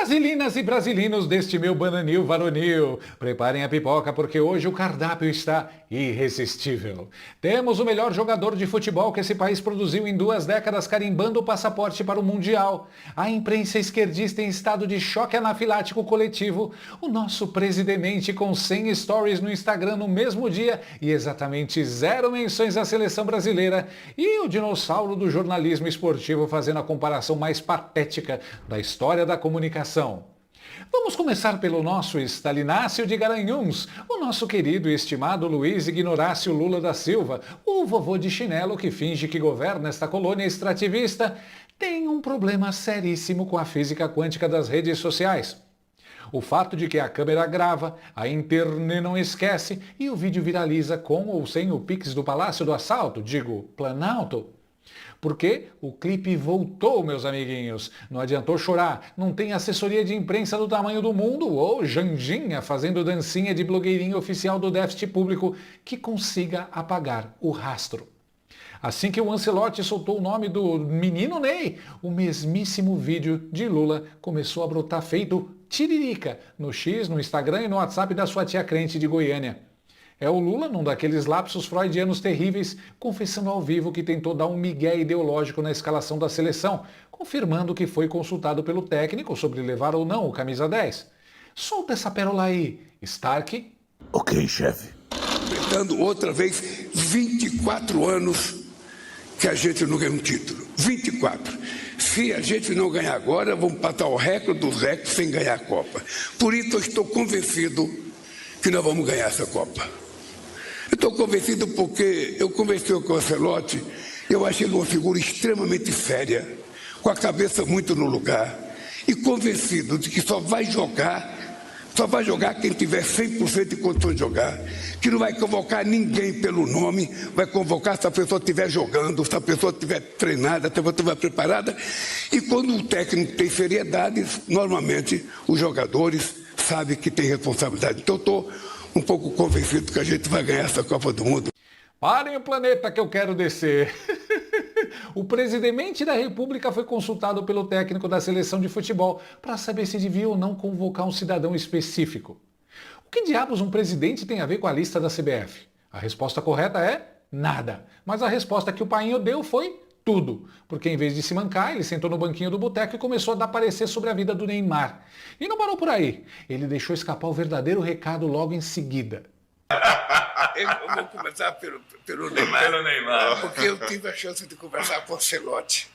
Brasilinas e brasilinos deste meu bananil varonil, preparem a pipoca porque hoje o cardápio está irresistível. Temos o melhor jogador de futebol que esse país produziu em 2 décadas carimbando o passaporte para o Mundial. A imprensa esquerdista em estado de choque anafilático coletivo. O nosso presidente com 100 stories no Instagram no mesmo dia e exatamente 0 menções à seleção brasileira. E o dinossauro do jornalismo esportivo fazendo a comparação mais patética da história da comunicação. Vamos começar pelo nosso Stalinácio de Garanhuns, o nosso querido e estimado Luiz Ignorácio Lula da Silva, o vovô de chinelo que finge que governa esta colônia extrativista, tem um problema seríssimo com a física quântica das redes sociais. O fato de que a câmera grava, a internet não esquece e o vídeo viraliza com ou sem o Pix do Palácio do Assalto, digo, Planalto. Porque o clipe voltou, meus amiguinhos. Não adiantou chorar, não tem assessoria de imprensa do tamanho do mundo ou Janjinha fazendo dancinha de blogueirinho oficial do déficit público que consiga apagar o rastro. Assim que o Ancelotti soltou o nome do menino Ney, o mesmíssimo vídeo de Lula começou a brotar feito tiririca no X, no Instagram e no WhatsApp da sua tia crente de Goiânia. É o Lula, num daqueles lapsos freudianos terríveis, confessando ao vivo que tentou dar um migué ideológico na escalação da seleção, confirmando que foi consultado pelo técnico sobre levar ou não o camisa 10. Solta essa pérola aí, Stark. Ok, chefe. Completando outra vez 24 anos que a gente não ganha um título. 24. Se a gente não ganhar agora, vamos passar o recorde dos recordes sem ganhar a Copa. Por isso eu estou convencido que nós vamos ganhar essa Copa. Eu estou convencido porque eu conversei com o Ancelotti, eu achei ele uma figura extremamente séria, com a cabeça muito no lugar, e convencido de que só vai jogar quem tiver 100% de condições de jogar, que não vai convocar ninguém pelo nome, vai convocar se a pessoa estiver jogando, se a pessoa estiver treinada, se a pessoa estiver preparada, e quando o técnico tem seriedade, normalmente os jogadores sabem que tem responsabilidade. Então eu estou um pouco convencido que a gente vai ganhar essa Copa do Mundo. Parem o planeta que eu quero descer. O presidente da República foi consultado pelo técnico da seleção de futebol para saber se devia ou não convocar um cidadão específico. O que diabos um presidente tem a ver com a lista da CBF? A resposta correta é nada. Mas a resposta que o painho deu foi tudo. Porque em vez de se mancar, ele sentou no banquinho do boteco e começou a dar parecer sobre a vida do Neymar. E não parou por aí. Ele deixou escapar o verdadeiro recado logo em seguida. Eu vou começar pelo Neymar. Pelo Neymar. Porque eu tive a chance de conversar com o Ancelotti.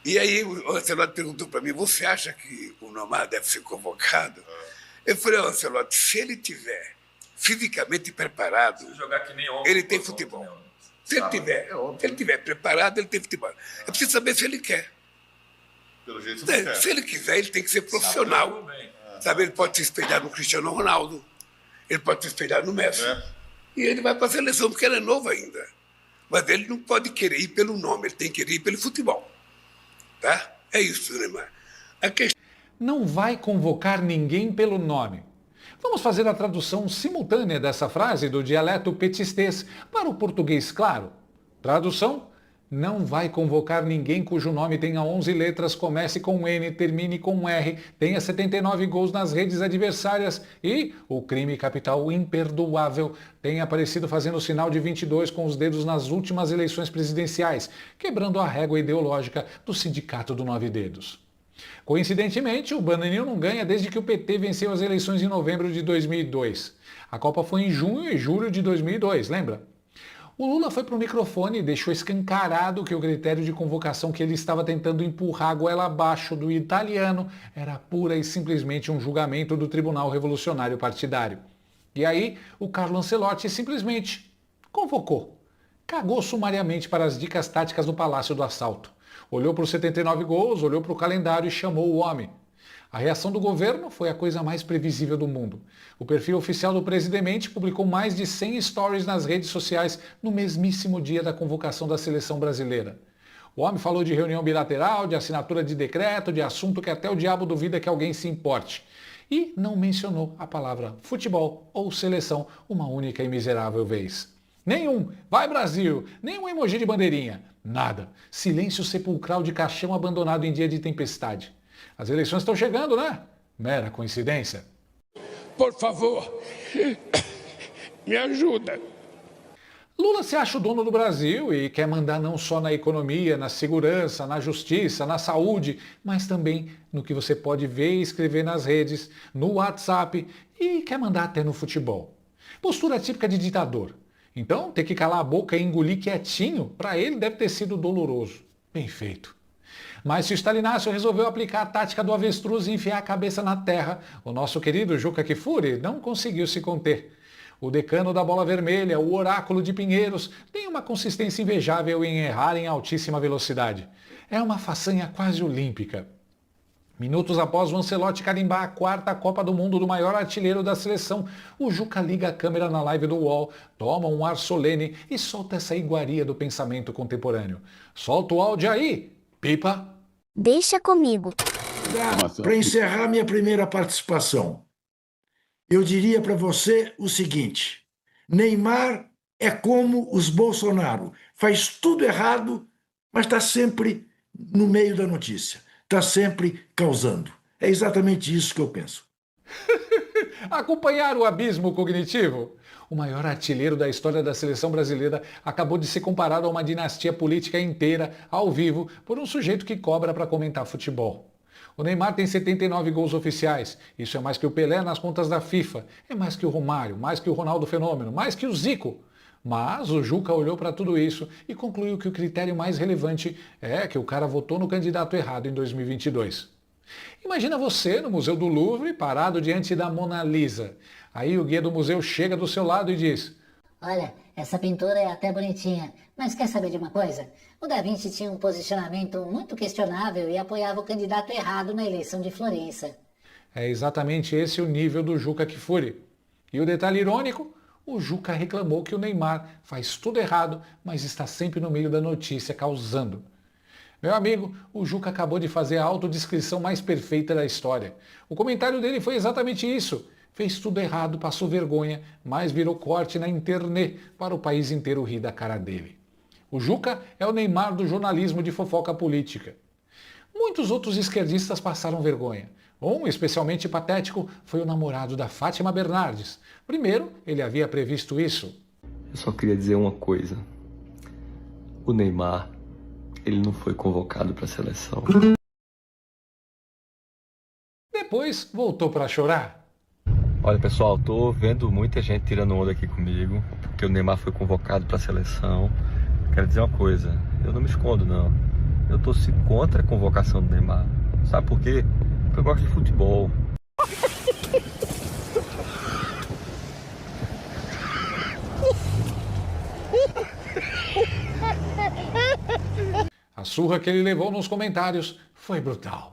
E aí o Ancelotti perguntou para mim, você acha que o Neymar deve ser convocado? Eu falei, Ancelotti, se ele tiver fisicamente preparado, Se jogar que nem ontem, ele tem futebol. Se ele tiver preparado, ele tem futebol. É preciso saber se ele quer. Pelo jeito não quer. Se ele quiser, ele tem que ser profissional. Sabe, ele pode se espelhar no Cristiano Ronaldo, ele pode se espelhar no Messi. E ele vai para a seleção, porque ele é novo ainda. Mas ele não pode querer ir pelo nome, ele tem que ir pelo futebol. Tá? É isso, Neymar. A questão... Não vai convocar ninguém pelo nome. Vamos fazer a tradução simultânea dessa frase do dialeto petistês para o português claro. Tradução: não vai convocar ninguém cujo nome tenha 11 letras, comece com N, termine com R, tenha 79 gols nas redes adversárias e, o crime capital imperdoável, tenha aparecido fazendo o sinal de 22 com os dedos nas últimas eleições presidenciais, quebrando a régua ideológica do sindicato do 9 dedos. Coincidentemente, o Bananinho não ganha desde que o PT venceu as eleições em novembro de 2002. A Copa foi em junho e julho de 2002, lembra? O Lula foi para o microfone e deixou escancarado que o critério de convocação que ele estava tentando empurrar a goela abaixo do italiano era pura e simplesmente um julgamento do Tribunal Revolucionário Partidário. E aí, o Carlo Ancelotti simplesmente convocou. Cagou sumariamente para as dicas táticas do Palácio do Assalto. Olhou para os 79 gols, olhou para o calendário e chamou o homem. A reação do governo foi a coisa mais previsível do mundo. O perfil oficial do presidente publicou mais de 100 stories nas redes sociais no mesmíssimo dia da convocação da seleção brasileira. O homem falou de reunião bilateral, de assinatura de decreto, de assunto que até o diabo duvida que alguém se importe. E não mencionou a palavra futebol ou seleção uma única e miserável vez. Nenhum "Vai Brasil", nenhum emoji de bandeirinha, nada. Silêncio sepulcral de caixão abandonado em dia de tempestade. As eleições estão chegando, né? Mera coincidência. Por favor, me ajuda. Lula se acha o dono do Brasil e quer mandar não só na economia, na segurança, na justiça, na saúde, mas também no que você pode ver e escrever nas redes, no WhatsApp e quer mandar até no futebol. Postura típica de ditador. Então, ter que calar a boca e engolir quietinho, para ele deve ter sido doloroso. Bem feito. Mas se o Stalinácio resolveu aplicar a tática do avestruz e enfiar a cabeça na terra, o nosso querido Juca Kfouri não conseguiu se conter. O decano da bola vermelha, o oráculo de Pinheiros, tem uma consistência invejável em errar em altíssima velocidade. É uma façanha quase olímpica. Minutos após o Ancelotti carimbar a quarta Copa do Mundo do maior artilheiro da seleção, o Juca liga a câmera na live do UOL, toma um ar solene e solta essa iguaria do pensamento contemporâneo. Solta o áudio aí, pipa! Deixa comigo. Para encerrar minha primeira participação, eu diria para você o seguinte: Neymar é como os Bolsonaro, faz tudo errado, mas está sempre no meio da notícia, está sempre causando. É exatamente isso que eu penso. Acompanhar o abismo cognitivo? O maior artilheiro da história da seleção brasileira acabou de ser comparado a uma dinastia política inteira, ao vivo, por um sujeito que cobra para comentar futebol. O Neymar tem 79 gols oficiais. Isso é mais que o Pelé nas contas da FIFA. É mais que o Romário, mais que o Ronaldo Fenômeno, mais que o Zico. Mas o Juca olhou para tudo isso e concluiu que o critério mais relevante é que o cara votou no candidato errado em 2022. Imagina você no Museu do Louvre, parado diante da Mona Lisa. Aí o guia do museu chega do seu lado e diz: Olha, essa pintura é até bonitinha, mas quer saber de uma coisa? O Da Vinci tinha um posicionamento muito questionável e apoiava o candidato errado na eleição de Florença. É exatamente esse o nível do Juca Kfouri. E o detalhe irônico? O Juca reclamou que o Neymar faz tudo errado, mas está sempre no meio da notícia causando. Meu amigo, o Juca acabou de fazer a autodescrição mais perfeita da história. O comentário dele foi exatamente isso. Fez tudo errado, passou vergonha, mas virou corte na internet para o país inteiro rir da cara dele. O Juca é o Neymar do jornalismo de fofoca política. Muitos outros esquerdistas passaram vergonha. Um especialmente patético foi o namorado da Fátima Bernardes. Primeiro, ele havia previsto isso. Eu só queria dizer uma coisa. O Neymar, ele não foi convocado para a seleção. Depois, voltou para chorar. Olha, pessoal, tô vendo muita gente tirando onda aqui comigo, porque o Neymar foi convocado para a seleção. Quero dizer uma coisa, eu não me escondo, não. Eu torci contra a convocação do Neymar. Sabe por quê? Porque eu gosto de futebol. A surra que ele levou nos comentários foi brutal.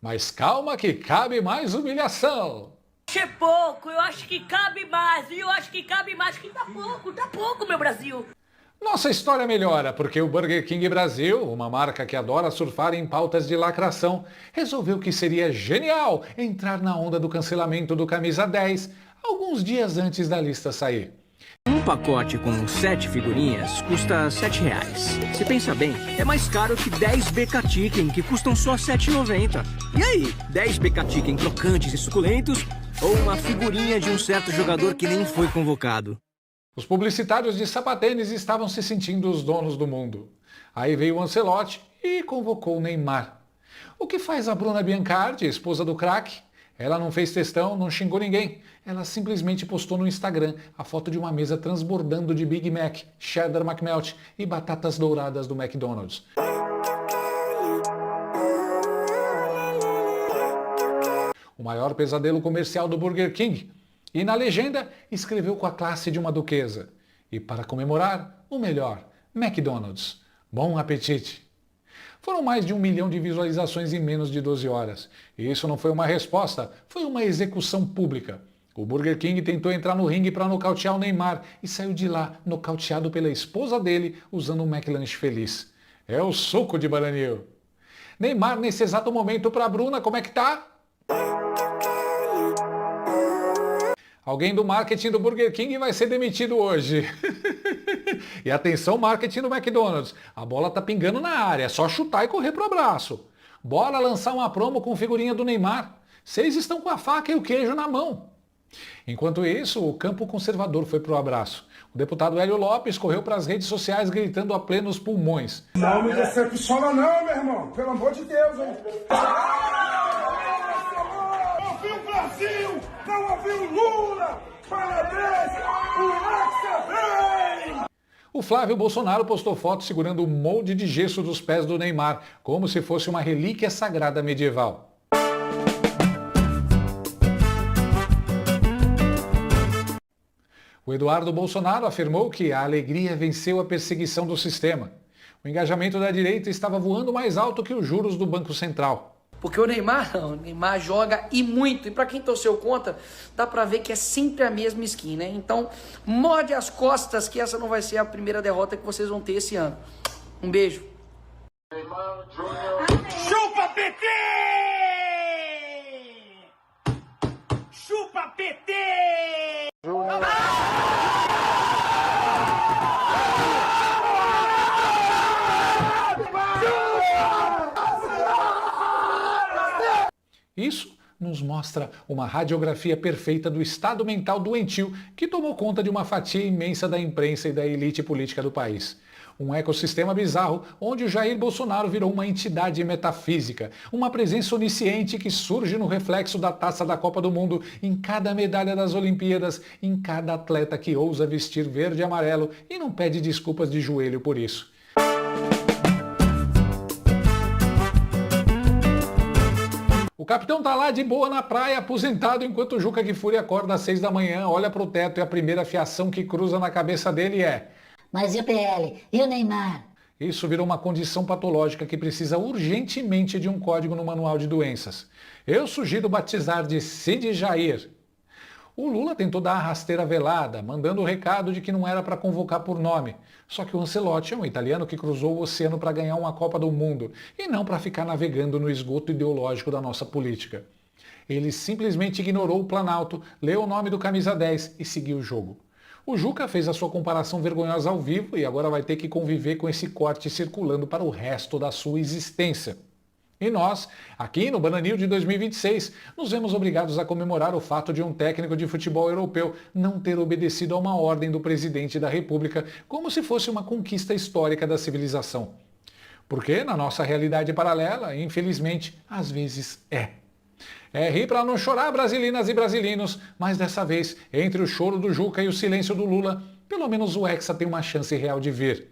Mas calma que cabe mais humilhação. É pouco, eu acho que cabe mais, e eu acho que cabe mais, que tá pouco, meu Brasil. Nossa história melhora porque o Burger King Brasil, uma marca que adora surfar em pautas de lacração, resolveu que seria genial entrar na onda do cancelamento do Camisa 10 alguns dias antes da lista sair. Um pacote com 7 figurinhas custa R$7. Se pensa bem, é mais caro que 10 BK Chicken, que custam só R$7,90. E aí, 10 BK Chicken crocantes e suculentos ou uma figurinha de um certo jogador que nem foi convocado? Os publicitários de sapatênis estavam se sentindo os donos do mundo. Aí veio o Ancelotti e convocou o Neymar. O que faz a Bruna Biancardi, esposa do craque? Ela não fez textão, não xingou ninguém. Ela simplesmente postou no Instagram a foto de uma mesa transbordando de Big Mac, Cheddar McMelt e batatas douradas do McDonald's. o maior pesadelo comercial do Burger King. E na legenda, escreveu com a classe de uma duquesa. E para comemorar, o melhor, McDonald's. Bom apetite! Foram mais de 1 milhão de visualizações em menos de 12 horas. E isso não foi uma resposta, foi uma execução pública. O Burger King tentou entrar no ringue para nocautear o Neymar e saiu de lá nocauteado pela esposa dele usando um McLanche feliz. É o suco de Bananil. Neymar nesse exato momento para a Bruna, como é que tá? Alguém do marketing do Burger King vai ser demitido hoje. E atenção, marketing do McDonald's. A bola tá pingando na área, é só chutar e correr pro abraço. Bora lançar uma promo com figurinha do Neymar. Vocês estão com a faca e o queijo na mão. Enquanto isso, o campo conservador foi pro abraço. O deputado Hélio Lopes correu para as redes sociais gritando a plenos pulmões. Não me decepciona não, meu irmão. Pelo amor de Deus, hein? Ouviu o Brasil! Não ouviu Lula! Parabéns! O Hexa vem! O Flávio Bolsonaro postou foto segurando o molde de gesso dos pés do Neymar, como se fosse uma relíquia sagrada medieval. O Eduardo Bolsonaro afirmou que a alegria venceu a perseguição do sistema. O engajamento da direita estava voando mais alto que os juros do Banco Central. Porque o Neymar joga e muito. E para quem torceu contra, dá para ver que é sempre a mesma skin, né? Então, morde as costas que essa não vai ser a primeira derrota que vocês vão ter esse ano. Um beijo. Chupa PT! Chupa PT! Isso nos mostra uma radiografia perfeita do estado mental doentio que tomou conta de uma fatia imensa da imprensa e da elite política do país. Um ecossistema bizarro onde o Jair Bolsonaro virou uma entidade metafísica, uma presença onisciente que surge no reflexo da taça da Copa do Mundo, em cada medalha das Olimpíadas, em cada atleta que ousa vestir verde e amarelo e não pede desculpas de joelho por isso. O capitão tá lá de boa na praia, aposentado, enquanto o Juca Kfouri acorda às 6 da manhã, olha pro teto e a primeira fiação que cruza na cabeça dele é: Mas e o PL? E o Neymar? Isso virou uma condição patológica que precisa urgentemente de um código no manual de doenças. Eu sugiro batizar de Cid Jair. O Lula tentou dar a rasteira velada, mandando o recado de que não era para convocar por nome. Só que o Ancelotti é um italiano que cruzou o oceano para ganhar uma Copa do Mundo e não para ficar navegando no esgoto ideológico da nossa política. Ele simplesmente ignorou o Planalto, leu o nome do camisa 10 e seguiu o jogo. O Juca fez a sua comparação vergonhosa ao vivo e agora vai ter que conviver com esse corte circulando para o resto da sua existência. E nós, aqui no Bananil de 2026, nos vemos obrigados a comemorar o fato de um técnico de futebol europeu não ter obedecido a uma ordem do presidente da República como se fosse uma conquista histórica da civilização. Porque, na nossa realidade paralela, infelizmente, às vezes é. É rir para não chorar, brasilinas e brasilinos, mas dessa vez, entre o choro do Juca e o silêncio do Lula, pelo menos o Hexa tem uma chance real de vir.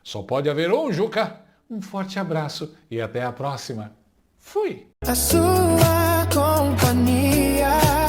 Só pode haver um, Juca. Um forte abraço e até a próxima. Fui! A sua companhia.